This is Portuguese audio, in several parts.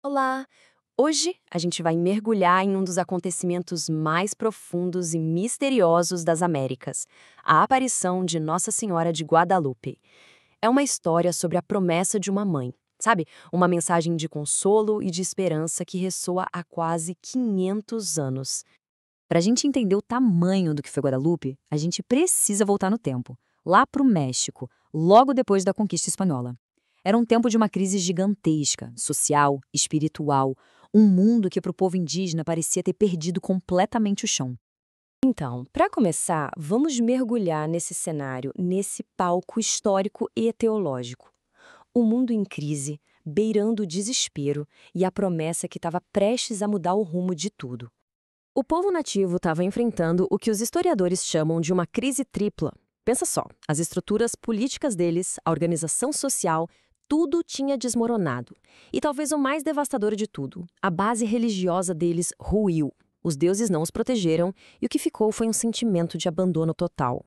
Olá! Hoje a gente vai mergulhar em um dos acontecimentos mais profundos e misteriosos das Américas, a aparição de Nossa Senhora de Guadalupe. É uma história sobre a promessa de uma mãe, sabe? Uma mensagem de consolo e de esperança que ressoa há quase 500 anos. Para a gente entender o tamanho do que foi Guadalupe, a gente precisa voltar no tempo, lá para o México, logo depois da conquista espanhola. Era um tempo de uma crise gigantesca, social, espiritual, um mundo que para o povo indígena parecia ter perdido completamente o chão. Então, para começar, vamos mergulhar nesse cenário, nesse palco histórico e teológico. O mundo em crise, beirando o desespero e a promessa que estava prestes a mudar o rumo de tudo. O povo nativo estava enfrentando o que os historiadores chamam de uma crise tripla. Pensa só, as estruturas políticas deles, a organização social, tudo tinha desmoronado. E talvez o mais devastador de tudo, a base religiosa deles ruiu. Os deuses não os protegeram e o que ficou foi um sentimento de abandono total.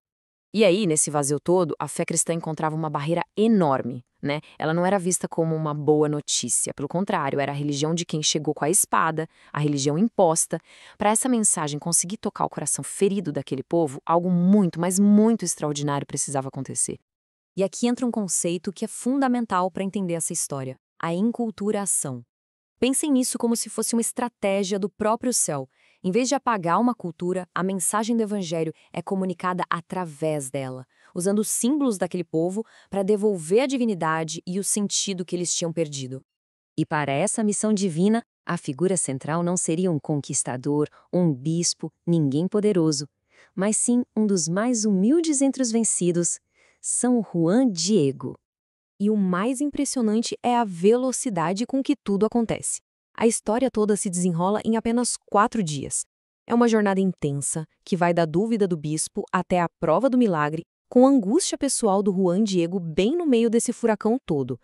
E aí, nesse vazio todo, a fé cristã encontrava uma barreira enorme, né? Ela não era vista como uma boa notícia, pelo contrário, era a religião de quem chegou com a espada, a religião imposta. Para essa mensagem conseguir tocar o coração ferido daquele povo, algo muito, mas muito extraordinário precisava acontecer. E aqui entra um conceito que é fundamental para entender essa história: a enculturação. Pensem nisso como se fosse uma estratégia do próprio céu. Em vez de apagar uma cultura, a mensagem do evangelho é comunicada através dela, usando os símbolos daquele povo para devolver a divindade e o sentido que eles tinham perdido. E para essa missão divina, a figura central não seria um conquistador, um bispo, ninguém poderoso, mas sim um dos mais humildes entre os vencidos, São Juan Diego. E o mais impressionante é a velocidade com que tudo acontece. A história toda se desenrola em apenas 4 dias. É uma jornada intensa, que vai da dúvida do bispo até a prova do milagre, com a angústia pessoal do Juan Diego bem no meio desse furacão todo.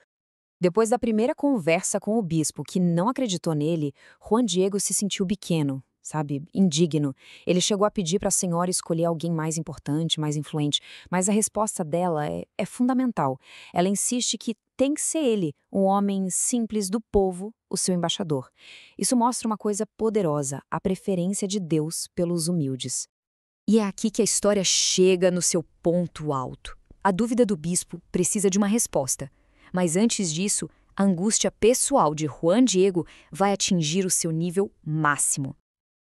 Depois da primeira conversa com o bispo, que não acreditou nele, Juan Diego se sentiu pequeno, sabe, indigno. Ele chegou a pedir para a senhora escolher alguém mais importante, mais influente, mas a resposta dela é fundamental. Ela insiste que tem que ser ele, um homem simples do povo, o seu embaixador. Isso mostra uma coisa poderosa, a preferência de Deus pelos humildes. E é aqui que a história chega no seu ponto alto. A dúvida do bispo precisa de uma resposta. Mas antes disso, a angústia pessoal de Juan Diego vai atingir o seu nível máximo.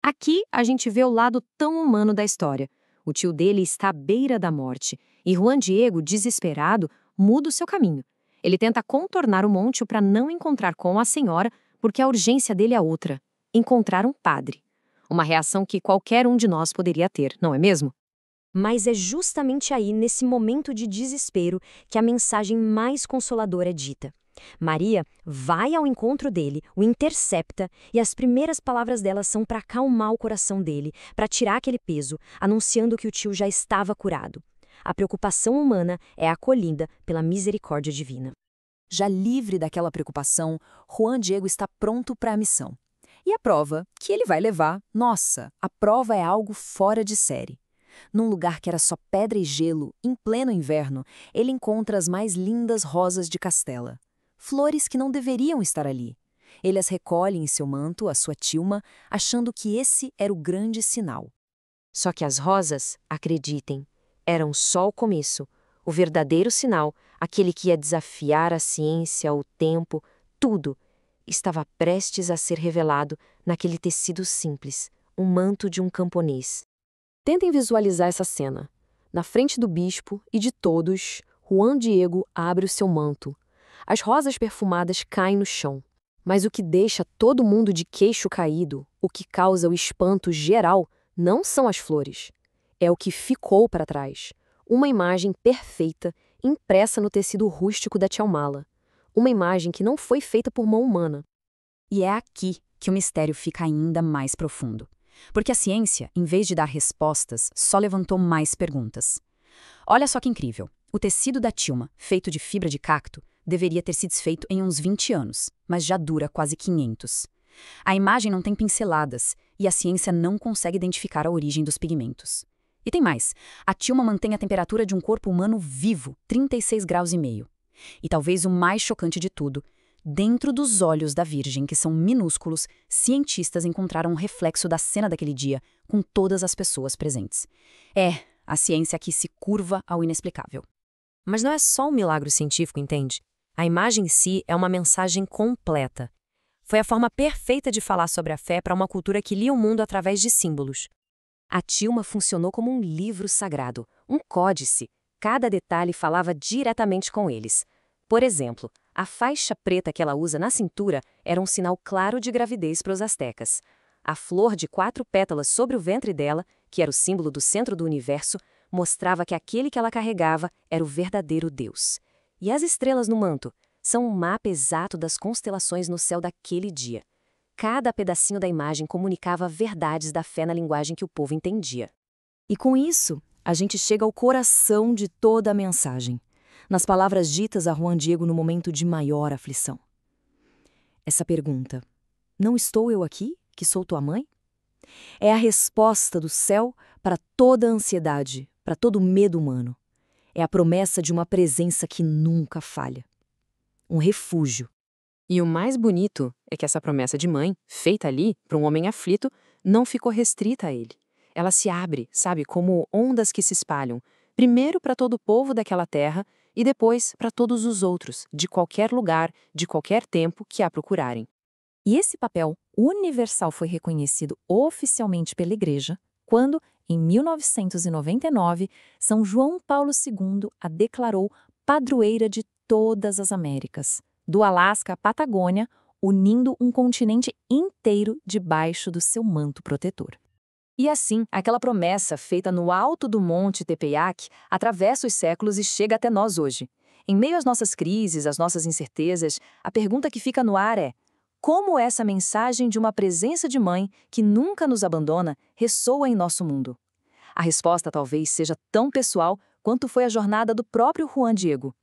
Aqui a gente vê o lado tão humano da história. O tio dele está à beira da morte e Juan Diego, desesperado, muda o seu caminho. Ele tenta contornar o monte para não encontrar com a senhora, porque a urgência dele é outra: encontrar um padre. Uma reação que qualquer um de nós poderia ter, não é mesmo? Mas é justamente aí, nesse momento de desespero, que a mensagem mais consoladora é dita. Maria vai ao encontro dele, o intercepta, e as primeiras palavras dela são para acalmar o coração dele, para tirar aquele peso, anunciando que o tio já estava curado. A preocupação humana é acolhida pela misericórdia divina. Já livre daquela preocupação, Juan Diego está pronto para a missão. E a prova que ele vai levar, nossa, a prova é algo fora de série. Num lugar que era só pedra e gelo, em pleno inverno, ele encontra as mais lindas rosas de Castela. Flores que não deveriam estar ali. Ele as recolhe em seu manto, a sua tilma, achando que esse era o grande sinal. Só que as rosas, acreditem, eram só o começo, o verdadeiro sinal, aquele que ia desafiar a ciência, o tempo, tudo, estava prestes a ser revelado naquele tecido simples, o manto de um camponês. Tentem visualizar essa cena. Na frente do bispo e de todos, Juan Diego abre o seu manto. As rosas perfumadas caem no chão. Mas o que deixa todo mundo de queixo caído, o que causa o espanto geral, não são as flores. É o que ficou para trás. Uma imagem perfeita, impressa no tecido rústico da Tchaumala. Uma imagem que não foi feita por mão humana. E é aqui que o mistério fica ainda mais profundo. Porque a ciência, em vez de dar respostas, só levantou mais perguntas. Olha só que incrível. O tecido da tilma, feito de fibra de cacto, deveria ter se desfeito em uns 20 anos, mas já dura quase 500. A imagem não tem pinceladas e a ciência não consegue identificar a origem dos pigmentos. E tem mais, a tilma mantém a temperatura de um corpo humano vivo, 36,5 graus. E talvez o mais chocante de tudo, Dentro dos olhos da Virgem, que são minúsculos, cientistas encontraram um reflexo da cena daquele dia, com todas as pessoas presentes. É a ciência que se curva ao inexplicável. Mas não é só um milagre científico, entende? A imagem em si é uma mensagem completa. Foi a forma perfeita de falar sobre a fé para uma cultura que lia o mundo através de símbolos. A tilma funcionou como um livro sagrado, um códice. Cada detalhe falava diretamente com eles. Por exemplo, a faixa preta que ela usa na cintura era um sinal claro de gravidez para os astecas. A flor de 4 pétalas sobre o ventre dela, que era o símbolo do centro do universo, mostrava que aquele que ela carregava era o verdadeiro Deus. E as estrelas no manto são um mapa exato das constelações no céu daquele dia. Cada pedacinho da imagem comunicava verdades da fé na linguagem que o povo entendia. E com isso, a gente chega ao coração de toda a mensagem, nas palavras ditas a Juan Diego no momento de maior aflição. Essa pergunta, não estou eu aqui, que sou tua mãe? É a resposta do céu para toda a ansiedade, para todo o medo humano. É a promessa de uma presença que nunca falha. Um refúgio. E o mais bonito é que essa promessa de mãe, feita ali para um homem aflito, não ficou restrita a ele. Ela se abre, sabe, como ondas que se espalham, primeiro para todo o povo daquela terra e depois para todos os outros, de qualquer lugar, de qualquer tempo que a procurarem. E esse papel universal foi reconhecido oficialmente pela Igreja quando, em 1999, São João Paulo II a declarou padroeira de todas as Américas, do Alasca à Patagônia, unindo um continente inteiro debaixo do seu manto protetor. E assim, aquela promessa feita no alto do Monte Tepeyac atravessa os séculos e chega até nós hoje. Em meio às nossas crises, às nossas incertezas, a pergunta que fica no ar é: como essa mensagem de uma presença de mãe que nunca nos abandona ressoa em nosso mundo? A resposta talvez seja tão pessoal quanto foi a jornada do próprio Juan Diego.